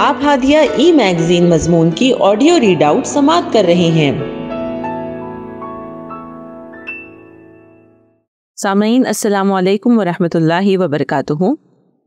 آپ ہادیہ ای میگزین مضمون کی آڈیو ریڈ آؤٹ سماعت کر رہے ہیں۔ سامعین السلام علیکم ورحمۃ اللہ وبرکاتہ۔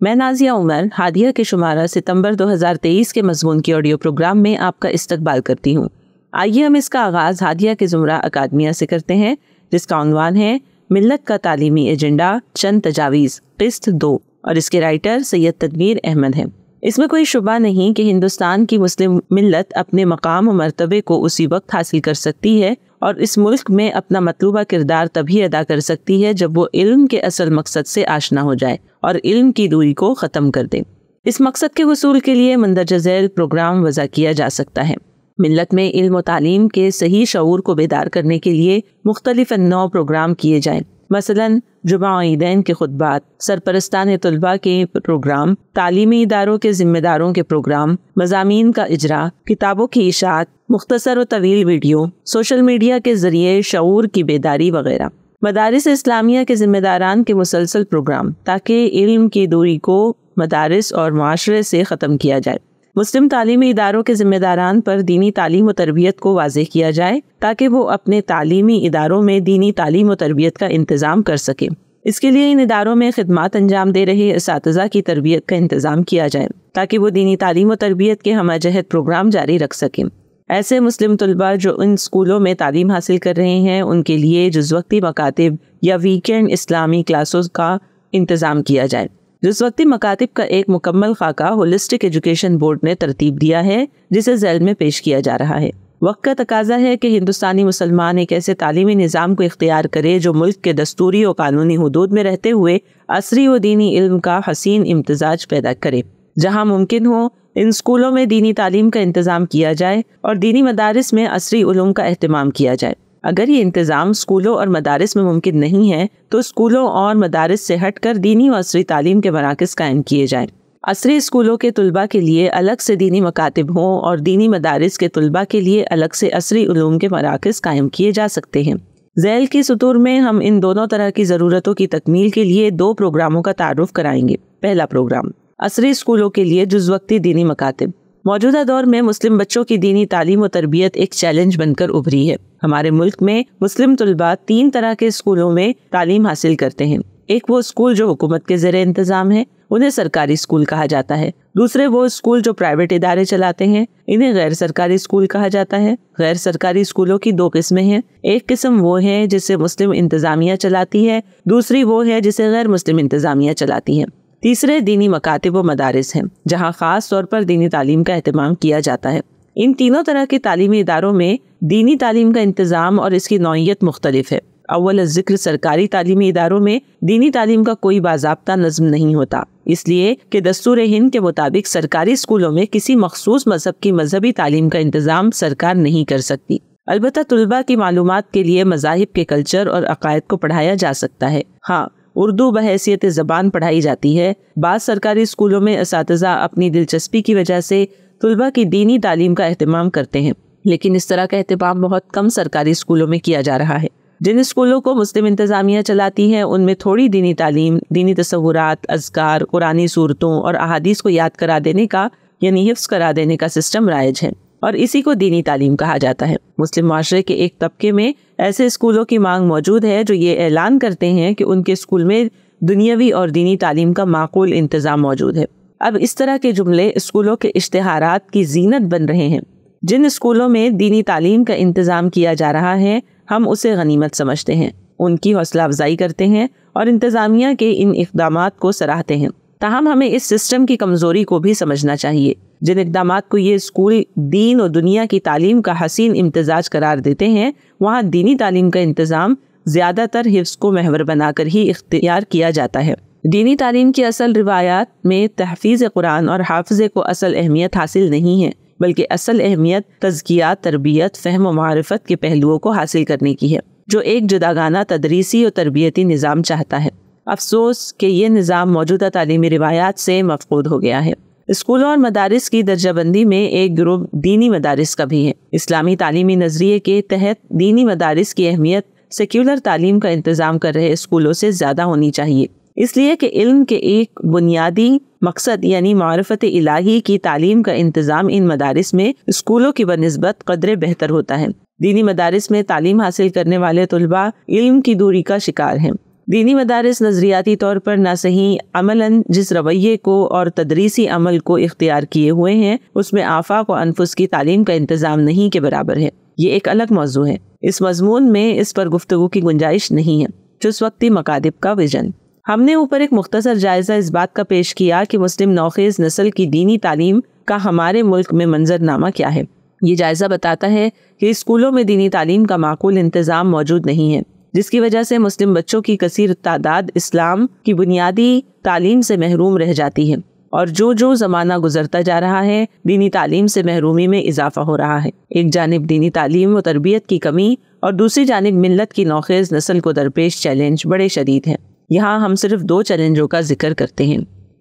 میں نازیہ عمر ہادیہ کے شمارہ ستمبر 2023 کے مضمون کی آڈیو پروگرام میں آپ کا استقبال کرتی ہوں۔ آئیے ہم اس کا آغاز ہادیہ کے زمرہ اکادمیہ سے کرتے ہیں، جس کا عنوان ہے ملت کا تعلیمی ایجنڈا چند تجاویز قسط 2، اور اس کے رائٹر سید تدبیر احمد ہیں۔ اس میں کوئی شبہ نہیں کہ ہندوستان کی مسلم ملت اپنے مقام و مرتبے کو اسی وقت حاصل کر سکتی ہے اور اس ملک میں اپنا مطلوبہ کردار تبھی ادا کر سکتی ہے جب وہ علم کے اصل مقصد سے آشنا ہو جائے اور علم کی دوری کو ختم کر دے۔ اس مقصد کے حصول کے لیے مندرجہ ذیل پروگرام وضع کیا جا سکتا ہے۔ ملت میں علم و تعلیم کے صحیح شعور کو بیدار کرنے کے لیے مختلف نوع پروگرام کیے جائیں، مثلاً جمعہ و عیدین کے خطبات، سرپرستان طلباء کے پروگرام، تعلیمی اداروں کے ذمہ داروں کے پروگرام، مضامین کا اجرا، کتابوں کی اشاعت، مختصر و طویل ویڈیو، سوشل میڈیا کے ذریعے شعور کی بیداری وغیرہ، مدارس اسلامیہ کے ذمہ داران کے مسلسل پروگرام، تاکہ علم کی دوری کو مدارس اور معاشرے سے ختم کیا جائے۔ مسلم تعلیمی اداروں کے ذمہ داران پر دینی تعلیم و تربیت کو واضح کیا جائے تاکہ وہ اپنے تعلیمی اداروں میں دینی تعلیم و تربیت کا انتظام کر سکیں۔ اس کے لیے ان اداروں میں خدمات انجام دے رہے اساتذہ کی تربیت کا انتظام کیا جائے تاکہ وہ دینی تعلیم و تربیت کے ہمہ جہت پروگرام جاری رکھ سکیں۔ ایسے مسلم طلباء جو ان اسکولوں میں تعلیم حاصل کر رہے ہیں، ان کے لیے جز وقتی مکاتب یا ویکینڈ اسلامی کلاسز کا انتظام کیا جائے۔ جز وقتی مکاتب کا ایک مکمل خاکہ ہولسٹک ایجوکیشن بورڈ نے ترتیب دیا ہے، جسے ذیل میں پیش کیا جا رہا ہے۔ وقت کا تقاضا ہے کہ ہندوستانی مسلمان ایک ایسے تعلیمی نظام کو اختیار کرے جو ملک کے دستوری و قانونی حدود میں رہتے ہوئے عصری و دینی علم کا حسین امتزاج پیدا کرے۔ جہاں ممکن ہو ان اسکولوں میں دینی تعلیم کا انتظام کیا جائے اور دینی مدارس میں عصری علوم کا اہتمام کیا جائے۔ اگر یہ انتظام اسکولوں اور مدارس میں ممکن نہیں ہے تو اسکولوں اور مدارس سے ہٹ کر دینی و عصری تعلیم کے مراکز قائم کیے جائیں۔ عصری اسکولوں کے طلباء کے لیے الگ سے دینی مکاتب ہوں اور دینی مدارس کے طلباء کے لیے الگ سے عصری علوم کے مراکز قائم کیے جا سکتے ہیں۔ ذیل کی سطور میں ہم ان دونوں طرح کی ضرورتوں کی تکمیل کے لیے 2 پروگراموں کا تعارف کرائیں گے۔ پہلا پروگرام، عصری اسکولوں کے لیے جز وقتی دینی مکاتب۔ موجودہ دور میں مسلم بچوں کی دینی تعلیم و تربیت ایک چیلنج بن کر ابھری ہے۔ ہمارے ملک میں مسلم طلباء 3 طرح کے اسکولوں میں تعلیم حاصل کرتے ہیں۔ ایک وہ اسکول جو حکومت کے زیر انتظام ہے، انہیں سرکاری اسکول کہا جاتا ہے۔ دوسرے وہ اسکول جو پرائیویٹ ادارے چلاتے ہیں، انہیں غیر سرکاری اسکول کہا جاتا ہے۔ غیر سرکاری اسکولوں کی 2 قسمیں ہیں۔ ایک قسم وہ ہے جسے مسلم انتظامیہ چلاتی ہے، دوسری وہ ہے جسے غیر مسلم انتظامیہ چلاتی ہے۔ تیسرے دینی مکاتب و مدارس ہیں، جہاں خاص طور پر دینی تعلیم کا اہتمام کیا جاتا ہے۔ ان تینوں طرح کے تعلیمی اداروں میں دینی تعلیم کا انتظام اور اس کی نوعیت مختلف ہے۔ اول ذکر سرکاری تعلیمی اداروں میں دینی تعلیم کا کوئی باضابطہ نظم نہیں ہوتا، اس لیے کہ دستور ہند کے مطابق سرکاری اسکولوں میں کسی مخصوص مذہب کی مذہبی تعلیم کا انتظام سرکار نہیں کر سکتی۔ البتہ طلباء کی معلومات کے لیے مذاہب کے کلچر اور عقائد کو پڑھایا جا سکتا ہے۔ ہاں، اردو بحیثیت زبان پڑھائی جاتی ہے۔ بعض سرکاری اسکولوں میں اساتذہ اپنی دلچسپی کی وجہ سے طلباء کی دینی تعلیم کا اہتمام کرتے ہیں، لیکن اس طرح کا اہتمام بہت کم سرکاری اسکولوں میں کیا جا رہا ہے۔ جن اسکولوں کو مسلم انتظامیہ چلاتی ہے، ان میں تھوڑی دینی تعلیم، دینی تصورات، اذکار، قرآنی صورتوں اور احادیث کو یاد کرا دینے کا یعنی حفظ کرا دینے کا سسٹم رائج ہے، اور اسی کو دینی تعلیم کہا جاتا ہے۔ مسلم معاشرے کے ایک طبقے میں ایسے اسکولوں کی مانگ موجود ہے جو یہ اعلان کرتے ہیں کہ ان کے اسکول میں دنیاوی اور دینی تعلیم کا معقول انتظام موجود ہے۔ اب اس طرح کے جملے اسکولوں کے اشتہارات کی زینت بن رہے ہیں۔ جن اسکولوں میں دینی تعلیم کا انتظام کیا جا رہا ہے، ہم اسے غنیمت سمجھتے ہیں، ان کی حوصلہ افزائی کرتے ہیں اور انتظامیہ کے ان اقدامات کو سراہتے ہیں۔ تاہم ہمیں اس سسٹم کی کمزوری کو بھی سمجھنا چاہیے۔ جن اقدامات کو یہ اسکول دین اور دنیا کی تعلیم کا حسین امتزاج قرار دیتے ہیں، وہاں دینی تعلیم کا انتظام زیادہ تر حفظ کو محور بنا کر ہی اختیار کیا جاتا ہے۔ دینی تعلیم کی اصل روایات میں تحفیظ قرآن اور حافظے کو اصل اہمیت حاصل نہیں ہے، بلکہ اصل اہمیت تزکیات، تربیت، فہم و معرفت کے پہلوؤں کو حاصل کرنے کی ہے، جو ایک جداگانہ تدریسی اور تربیتی نظام چاہتا ہے۔ افسوس کہ یہ نظام موجودہ تعلیمی روایات سے مفقود ہو گیا ہے۔ اسکولوں اور مدارس کی درجہ بندی میں ایک گروپ دینی مدارس کا بھی ہے۔ اسلامی تعلیمی نظریے کے تحت دینی مدارس کی اہمیت سیکولر تعلیم کا انتظام کر رہے اسکولوں سے زیادہ ہونی چاہیے، اس لیے کہ علم کے ایک بنیادی مقصد یعنی معرفت الہی کی تعلیم کا انتظام ان مدارس میں اسکولوں کی بنسبت قدرے بہتر ہوتا ہے۔ دینی مدارس میں تعلیم حاصل کرنے والے طلباء علم کی دوری کا شکار ہیں۔ دینی مدارس نظریاتی طور پر نہ صحیح عملاً جس رویے کو اور تدریسی عمل کو اختیار کیے ہوئے ہیں اس میں آفاق و انفس کی تعلیم کا انتظام نہیں کے برابر ہے۔ یہ ایک الگ موضوع ہے، اس مضمون میں اس پر گفتگو کی گنجائش نہیں ہے۔ جس وقتی مکاتب کا ویژن، ہم نے اوپر ایک مختصر جائزہ اس بات کا پیش کیا کہ مسلم نوخیز نسل کی دینی تعلیم کا ہمارے ملک میں منظرنامہ کیا ہے۔ یہ جائزہ بتاتا ہے کہ اسکولوں میں دینی تعلیم کا معقول انتظام موجود نہیں ہے، جس کی وجہ سے مسلم بچوں کی کثیر تعداد اسلام کی بنیادی تعلیم سے محروم رہ جاتی ہے، اور جو زمانہ گزرتا جا رہا ہے دینی تعلیم سے محرومی میں اضافہ ہو رہا ہے۔ ایک جانب دینی تعلیم و تربیت کی کمی اور دوسری جانب ملت کی نوخیز نسل کو درپیش چیلنج بڑے شدید ہیں۔ یہاں ہم صرف 2 چیلنجوں کا ذکر کرتے ہیں۔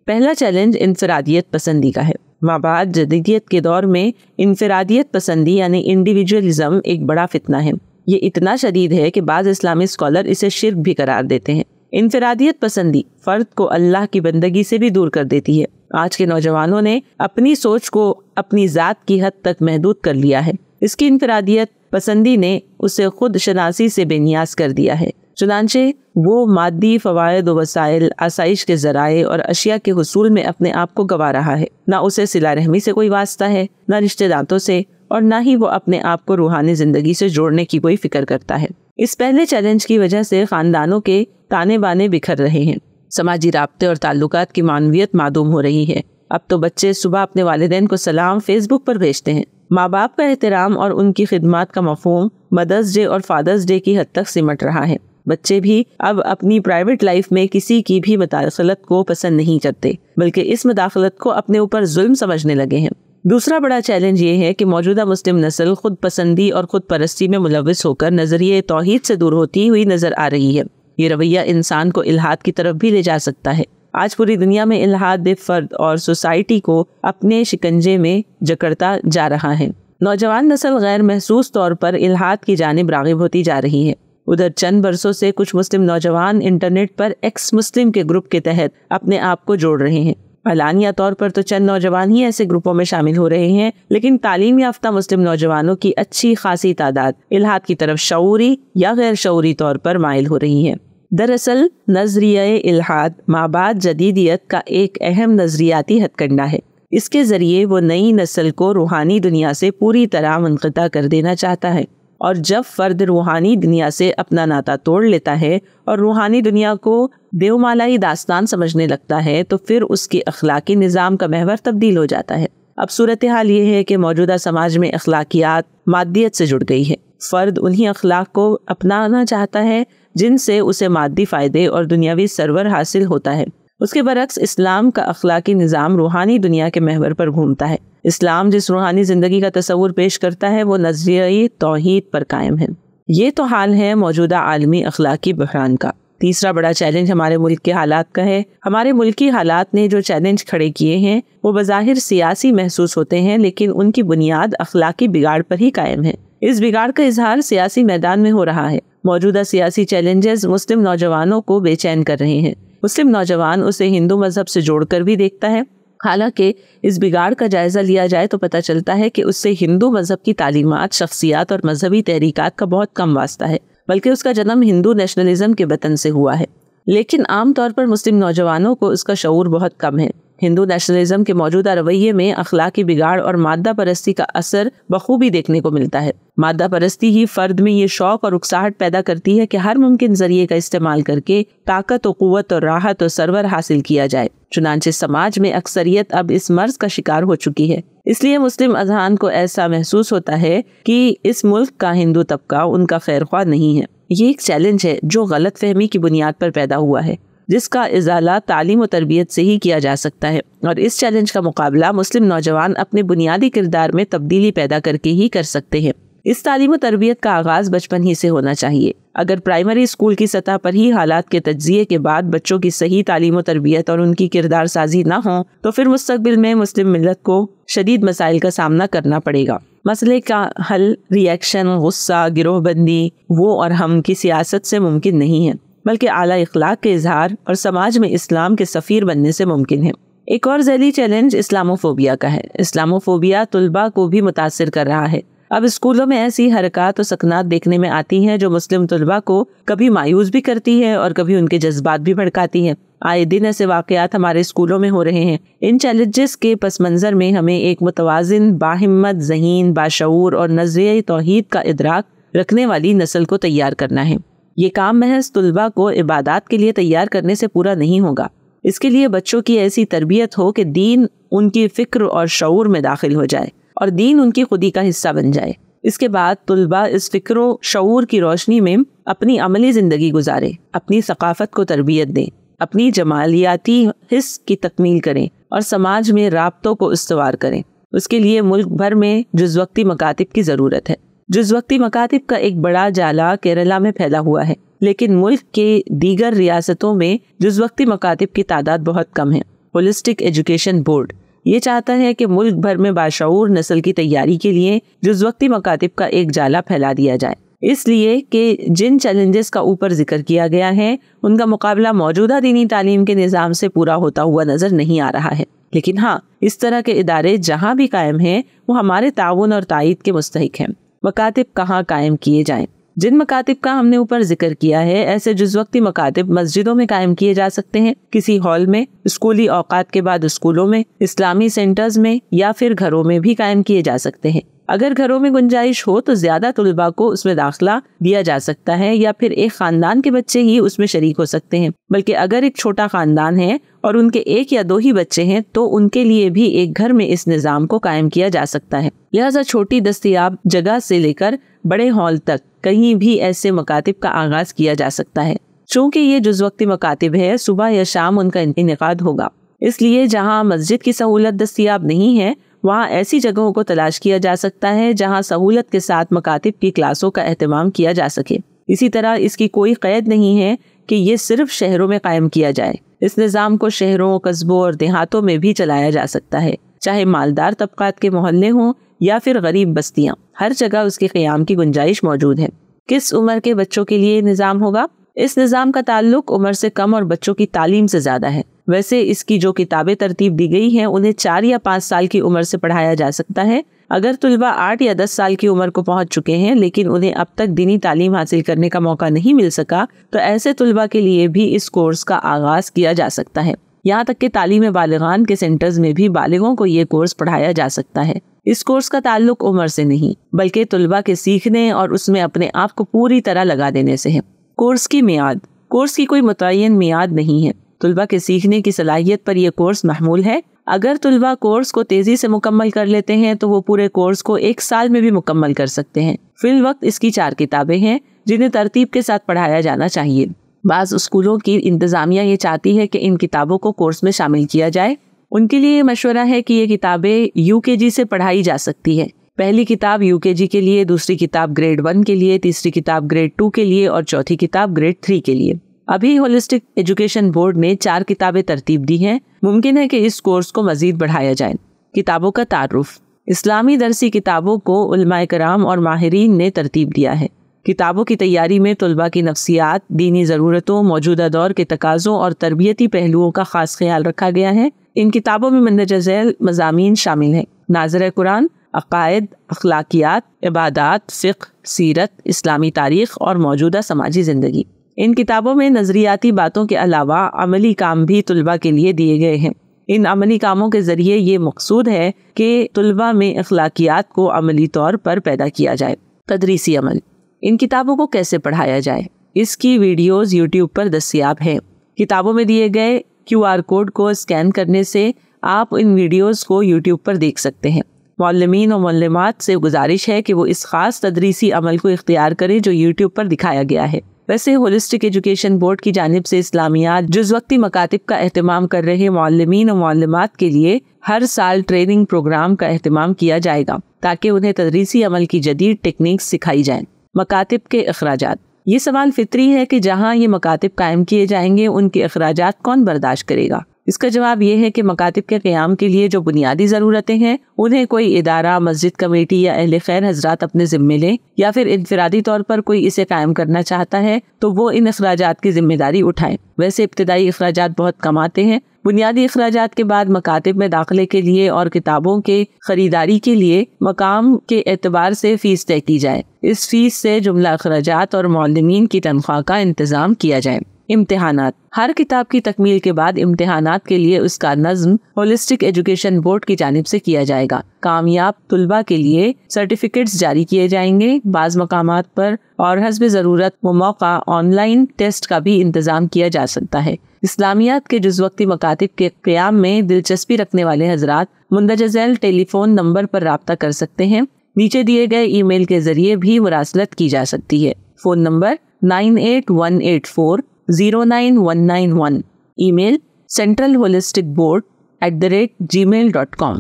پہلا چیلنج انفرادیت پسندی کا ہے۔ مابعد جدیدیت کے دور میں انفرادیت پسندی یعنی انڈیویجولزم ایک بڑا فتنہ ہے۔ یہ اتنا شدید ہے کہ بعض اسلامی اسکالر اسے شرک بھی قرار دیتے ہیں۔ انفرادیت پسندی فرد کو اللہ کی بندگی سے بھی دور کر دیتی ہے۔ آج کے نوجوانوں نے اپنی سوچ کو اپنی ذات کی حد تک محدود کر لیا ہے۔ اس کی انفرادیت پسندی نے اسے خود شناسی سے بے نیاز کر دیا ہے، چنانچہ وہ مادی فوائد و وسائل، آسائش کے ذرائع اور اشیاء کے حصول میں اپنے آپ کو گنوا رہا ہے۔ نہ اسے صلہ رحمی سے کوئی واسطہ ہے، نہ رشتہ داروں سے، اور نہ ہی وہ اپنے آپ کو روحانی زندگی سے جوڑنے کی کوئی فکر کرتا ہے۔ اس پہلے چیلنج کی وجہ سے خاندانوں کے تانے بانے بکھر رہے ہیں، سماجی رابطے اور تعلقات کی معنویت معدوم ہو رہی ہے۔ اب تو بچے صبح اپنے والدین کو سلام فیس بک پر بھیجتے ہیں۔ ماں باپ کا احترام اور ان کی خدمات کا مفہوم مدرس ڈے اور فادرس ڈے کی حد تک سمٹ رہا ہے۔ بچے بھی اب اپنی پرائیویٹ لائف میں کسی کی بھی مداخلت کو پسند نہیں کرتے، بلکہ اس مداخلت کو اپنے اوپر ظلم سمجھنے لگے ہیں۔ دوسرا بڑا چیلنج یہ ہے کہ موجودہ مسلم نسل خود پسندی اور خود پرستی میں ملوث ہو کر نظریے توحید سے دور ہوتی ہوئی نظر آ رہی ہے۔ یہ رویہ انسان کو الحاد کی طرف بھی لے جا سکتا ہے۔ آج پوری دنیا میں الحاد فرد اور سوسائٹی کو اپنے شکنجے میں جکڑتا جا رہا ہے۔ نوجوان نسل غیر محسوس طور پر الحاد کی جانب راغب ہوتی جا رہی ہے۔ ادھر چند برسوں سے کچھ مسلم نوجوان انٹرنیٹ پر ایکس مسلم کے گروپ کے تحت اپنے آپ کو جوڑ رہے ہیں۔ اعلانیہ طور پر تو چند نوجوان ہی ایسے گروپوں میں شامل ہو رہے ہیں، لیکن تعلیم یافتہ مسلم نوجوانوں کی اچھی خاصی تعداد الحاد کی طرف شعوری یا غیر شعوری طور پر مائل ہو رہی ہے۔ دراصل نظریہ الحاد مابعد جدیدیت کا ایک اہم نظریاتی ہتھ کنڈا ہے۔ اس کے ذریعے وہ نئی نسل کو روحانی دنیا سے پوری طرح منقطع کر دینا چاہتا ہے، اور جب فرد روحانی دنیا سے اپنا ناتا توڑ لیتا ہے اور روحانی دنیا کو دیومالائی داستان سمجھنے لگتا ہے تو پھر اس کی اخلاقی نظام کا محور تبدیل ہو جاتا ہے۔ اب صورتحال یہ ہے کہ موجودہ سماج میں اخلاقیات مادیت سے جڑ گئی ہے۔ فرد انہی اخلاق کو اپنانا چاہتا ہے جن سے اسے مادی فائدے اور دنیاوی سرور حاصل ہوتا ہے۔ اس کے برعکس اسلام کا اخلاقی نظام روحانی دنیا کے محور پر گھومتا ہے۔ اسلام جس روحانی زندگی کا تصور پیش کرتا ہے وہ نظریہ توحید پر قائم ہے۔ یہ تو حال ہے موجودہ عالمی اخلاقی بحران کا۔ تیسرا بڑا چیلنج ہمارے ملک کے حالات کا ہے۔ ہمارے ملکی حالات نے جو چیلنج کھڑے کیے ہیں وہ بظاہر سیاسی محسوس ہوتے ہیں، لیکن ان کی بنیاد اخلاقی بگاڑ پر ہی قائم ہے۔ اس بگاڑ کا اظہار سیاسی میدان میں ہو رہا ہے۔ موجودہ سیاسی چیلنجز مسلم نوجوانوں کو بے چین کر رہے ہیں۔ مسلم نوجوان اسے ہندو مذہب سے جوڑ کر بھی دیکھتا ہے، حالانکہ اس بگاڑ کا جائزہ لیا جائے تو پتہ چلتا ہے کہ اس سے ہندو مذہب کی تعلیمات، شخصیات اور مذہبی تحریکات کا بہت کم واسطہ ہے، بلکہ اس کا جنم ہندو نیشنلزم کے وطن سے ہوا ہے۔ لیکن عام طور پر مسلم نوجوانوں کو اس کا شعور بہت کم ہے۔ ہندو نیشنلزم کے موجودہ رویے میں اخلاقی بگاڑ اور مادہ پرستی کا اثر بخوبی دیکھنے کو ملتا ہے۔ مادہ پرستی ہی فرد میں یہ شوق اور اکساہٹ پیدا کرتی ہے کہ ہر ممکن ذریعے کا استعمال کر کے طاقت و قوت اور راحت و سرور حاصل کیا جائے۔ چنانچہ سماج میں اکثریت اب اس مرض کا شکار ہو چکی ہے۔ اس لیے مسلم اذہان کو ایسا محسوس ہوتا ہے کہ اس ملک کا ہندو طبقہ ان کا خیر خواہ نہیں ہے۔ یہ ایک چیلنج ہے جو غلط فہمی کی بنیاد پر پیدا ہوا ہے، جس کا ازالہ تعلیم و تربیت سے ہی کیا جا سکتا ہے، اور اس چیلنج کا مقابلہ مسلم نوجوان اپنے بنیادی کردار میں تبدیلی پیدا کر کے ہی کر سکتے ہیں۔ اس تعلیم و تربیت کا آغاز بچپن ہی سے ہونا چاہیے۔ اگر پرائمری اسکول کی سطح پر ہی حالات کے تجزیے کے بعد بچوں کی صحیح تعلیم و تربیت اور ان کی کردار سازی نہ ہو تو پھر مستقبل میں مسلم ملت کو شدید مسائل کا سامنا کرنا پڑے گا۔ مسئلے کا حل ری ایکشن، غصہ، گروہ بندی، وہ اور ہم کی سیاست سے ممکن نہیں ہے، بلکہ اعلیٰ اخلاق کے اظہار اور سماج میں اسلام کے سفیر بننے سے ممکن ہے۔ ایک اور ذیلی چیلنج اسلاموفوبیا کا ہے۔ اسلاموفوبیا طلباء کو بھی متاثر کر رہا ہے۔ اب اسکولوں میں ایسی حرکات و سکنات دیکھنے میں آتی ہیں جو مسلم طلباء کو کبھی مایوس بھی کرتی ہے اور کبھی ان کے جذبات بھی بھڑکاتی ہیں۔ آئے دن ایسے واقعات ہمارے اسکولوں میں ہو رہے ہیں۔ ان چیلنجز کے پس منظر میں ہمیں ایک متوازن، باہمت، ذہین، باشعور اور نظریہ توحید کا ادراک رکھنے والی نسل کو تیار کرنا ہے۔ یہ کام محض طلباء کو عبادات کے لیے تیار کرنے سے پورا نہیں ہوگا۔ اس کے لیے بچوں کی ایسی تربیت ہو کہ دین ان کی فکر اور شعور میں داخل ہو جائے اور دین ان کی خودی کا حصہ بن جائے۔ اس کے بعد طلباء اس فکر و شعور کی روشنی میں اپنی عملی زندگی گزارے، اپنی ثقافت کو تربیت دیں، اپنی جمالیاتی حس کی تکمیل کریں اور سماج میں رابطوں کو استوار کریں۔ اس کے لیے ملک بھر میں جز وقتی مکاتب کی ضرورت ہے۔ جز وقتی مکاتب کا ایک بڑا جالا کیرلا میں پھیلا ہوا ہے، لیکن ملک کے دیگر ریاستوں میں جز وقتی مکاتب کی تعداد بہت کم ہے۔ ہولسٹک ایجوکیشن بورڈ یہ چاہتا ہے کہ ملک بھر میں باشعور نسل کی تیاری کے لیے جز وقتی مکاتب کا ایک جالا پھیلا دیا جائے، اس لیے کہ جن چیلنجز کا اوپر ذکر کیا گیا ہے ان کا مقابلہ موجودہ دینی تعلیم کے نظام سے پورا ہوتا ہوا نظر نہیں آ رہا ہے۔ لیکن ہاں، اس طرح کے ادارے جہاں بھی قائم ہیں وہ ہمارے تعاون اور تائید کے مستحق ہیں۔ مکاتب کہاں قائم کیے جائیں؟ جن مکاتب کا ہم نے اوپر ذکر کیا ہے، ایسے جز وقتی مکاتب مسجدوں میں قائم کیے جا سکتے ہیں، کسی ہال میں، اسکولی اوقات کے بعد اسکولوں میں، اسلامی سینٹرز میں یا پھر گھروں میں بھی قائم کیے جا سکتے ہیں۔ اگر گھروں میں گنجائش ہو تو زیادہ طلباء کو اس میں داخلہ دیا جا سکتا ہے یا پھر ایک خاندان کے بچے ہی اس میں شریک ہو سکتے ہیں، بلکہ اگر ایک چھوٹا خاندان ہے اور ان کے ایک یا دو ہی بچے ہیں تو ان کے لیے بھی ایک گھر میں اس نظام کو قائم کیا جا سکتا ہے۔ لہذا چھوٹی دستیاب جگہ سے لے کر بڑے ہال تک کہیں بھی ایسے مکاتب کا آغاز کیا جا سکتا ہے۔ چونکہ یہ جز وقتی مکاتب ہے، صبح یا شام ان کا انعقاد ہوگا، اس لیے جہاں مسجد کی سہولت دستیاب نہیں ہے وہاں ایسی جگہوں کو تلاش کیا جا سکتا ہے جہاں سہولت کے ساتھ مکاتب کی کلاسوں کا اہتمام کیا جا سکے۔ اسی طرح اس کی کوئی قید نہیں ہے کہ یہ صرف شہروں میں قائم کیا جائے۔ اس نظام کو شہروں، قصبوں اور دیہاتوں میں بھی چلایا جا سکتا ہے، چاہے مالدار طبقات کے محلے ہوں یا پھر غریب بستیاں، ہر جگہ اس کے قیام کی گنجائش موجود ہے۔ کس عمر کے بچوں کے لیے نظام ہوگا؟ اس نظام کا تعلق عمر سے کم اور بچوں کی تعلیم سے زیادہ ہے۔ ویسے اس کی جو کتابیں ترتیب دی گئی ہیں انہیں 4 یا 5 سال کی عمر سے پڑھایا جا سکتا ہے۔ اگر طلباء 8 یا 10 سال کی عمر کو پہنچ چکے ہیں لیکن انہیں اب تک دینی تعلیم حاصل کرنے کا موقع نہیں مل سکا تو ایسے طلباء کے لیے بھی اس کورس کا آغاز کیا جا سکتا ہے۔ یہاں تک کہ تعلیم بالغان کے سینٹرز میں بھی بالغوں کو یہ کورس پڑھایا جا سکتا ہے۔ اس کورس کا تعلق عمر سے نہیں بلکہ طلباء کے سیکھنے اور اس میں اپنے آپ کو پوری طرح لگا دینے سے ہے۔ کورس کی میعاد، کورس کی کوئی متعین میعاد نہیں ہے۔ طلباء کے سیکھنے کی صلاحیت پر یہ کورس محمول ہے۔ اگر طلباء کورس کو تیزی سے مکمل کر لیتے ہیں تو وہ پورے کورس کو 1 سال میں بھی مکمل کر سکتے ہیں۔ فی الوقت اس کی 4 کتابیں ہیں جنہیں ترتیب کے ساتھ پڑھایا جانا چاہیے۔ بعض اسکولوں کی انتظامیہ یہ چاہتی ہے کہ ان کتابوں کو کورس میں شامل کیا جائے۔ ان کے لیے یہ مشورہ ہے کہ یہ کتابیں UKG سے پڑھائی جا سکتی ہے۔ پہلی کتاب UKG کے لیے، دوسری کتاب گریڈ 1 کے لیے، تیسری کتاب گریڈ 2 کے لیے اور چوتھی کتاب گریڈ 3 کے لیے۔ ابھی ہولسٹک ایجوکیشن بورڈ نے 4 کتابیں ترتیب دی ہیں۔ ممکن ہے کہ اس کورس کو مزید بڑھایا جائے۔ کتابوں کا تعارف، اسلامی درسی کتابوں کو علماء کرام اور ماہرین نے ترتیب دیا ہے۔ کتابوں کی تیاری میں طلباء کی نفسیات، دینی ضرورتوں، موجودہ دور کے تقاضوں اور تربیتی پہلوؤں کا خاص خیال رکھا گیا ہے۔ ان کتابوں میں مندرجہ ذیل مضامین شامل ہیں: ناظر قرآن، عقائد، اخلاقیات، عبادات، فقہ، سیرت، اسلامی تاریخ اور موجودہ سماجی زندگی۔ ان کتابوں میں نظریاتی باتوں کے علاوہ عملی کام بھی طلباء کے لیے دیے گئے ہیں۔ ان عملی کاموں کے ذریعے یہ مقصود ہے کہ طلباء میں اخلاقیات کو عملی طور پر پیدا کیا جائے۔ تدریسی عمل، ان کتابوں کو کیسے پڑھایا جائے؟ اس کی ویڈیوز YouTube پر دستیاب ہیں۔ کتابوں میں دیے گئے QR کوڈ کو اسکین کرنے سے آپ ان ویڈیوز کو YouTube پر دیکھ سکتے ہیں۔ معلمین و معلمات سے گزارش ہے کہ وہ اس خاص تدریسی عمل کو اختیار کریں جو YouTube پر دکھایا گیا ہے۔ ویسے ہولسٹک ایجوکیشن بورڈ کی جانب سے اسلامیات جز وقتی مکاتب کا اہتمام کر رہے معلمین و معلمات کے لیے ہر سال ٹریننگ پروگرام کا اہتمام کیا جائے گا تاکہ انہیں تدریسی عمل کی جدید ٹیکنیکس سکھائی جائیں۔ مکاتب کے اخراجات، یہ سوال فطری ہے کہ جہاں یہ مکاتب قائم کیے جائیں گے ان کے اخراجات کون برداشت کرے گا؟ اس کا جواب یہ ہے کہ مکاتب کے قیام کے لیے جو بنیادی ضرورتیں ہیں انہیں کوئی ادارہ، مسجد کمیٹی یا اہل خیر حضرات اپنے ذمے لیں، یا پھر انفرادی طور پر کوئی اسے قائم کرنا چاہتا ہے تو وہ ان اخراجات کی ذمہ داری اٹھائیں۔ ویسے ابتدائی اخراجات بہت کم آتے ہیں، بنیادی اخراجات کے بعد مکاتب میں داخلے کے لیے اور کتابوں کے خریداری کے لیے مقام کے اعتبار سے فیس طے کی جائے۔ اس فیس سے جملہ اخراجات اور معلمین کی تنخواہ کا انتظام کیا جائے۔ امتحانات۔ ہر کتاب کی تکمیل کے بعد امتحانات کے لیے اس کا نظم ہولسٹک ایجوکیشن بورڈ کی جانب سے کیا جائے گا۔ کامیاب طلباء کے لیے سرٹیفکیٹس جاری کیے جائیں گے۔ بعض مقامات پر اور حسب ضرورت و موقع آن لائن ٹیسٹ کا بھی انتظام کیا جا سکتا ہے۔ اسلامیات کے جز وقتی مکاتب کے قیام میں دلچسپی رکھنے والے حضرات مندرجہ ذیل ٹیلی فون نمبر پر رابطہ کر سکتے ہیں۔ نیچے دیے گئے ای میل کے ذریعے بھی مراسلت کی جا سکتی ہے۔ فون نمبر 9818409191، ای میل centralholisticboard@gmail.com۔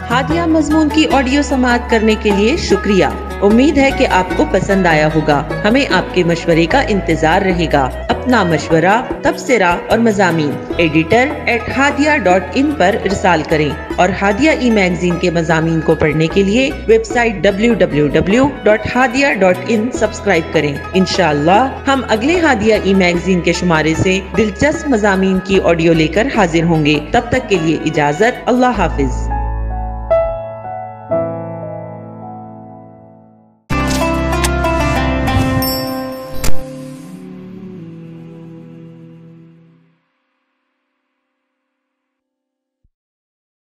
ہادیہ مضمون کی آڈیو سماعت کرنے کے لیے شکریہ۔ امید ہے کہ آپ کو پسند آیا ہوگا۔ ہمیں آپ کے مشورے کا انتظار رہے گا۔ اپنا مشورہ، تبصرہ اور مضامین editor@hadia.in پر ارسال کریں اور ہادیہ ای میگزین کے مضامین کو پڑھنے کے لیے ویب سائٹ www.hadia.in سبسکرائب کریں۔ انشاءاللہ ہم اگلے ہادیہ ای میگزین کے شمارے سے دلچسپ مضامین کی آڈیو لے کر حاضر ہوں گے۔ تب تک کے لیے اجازت۔ اللہ حافظ۔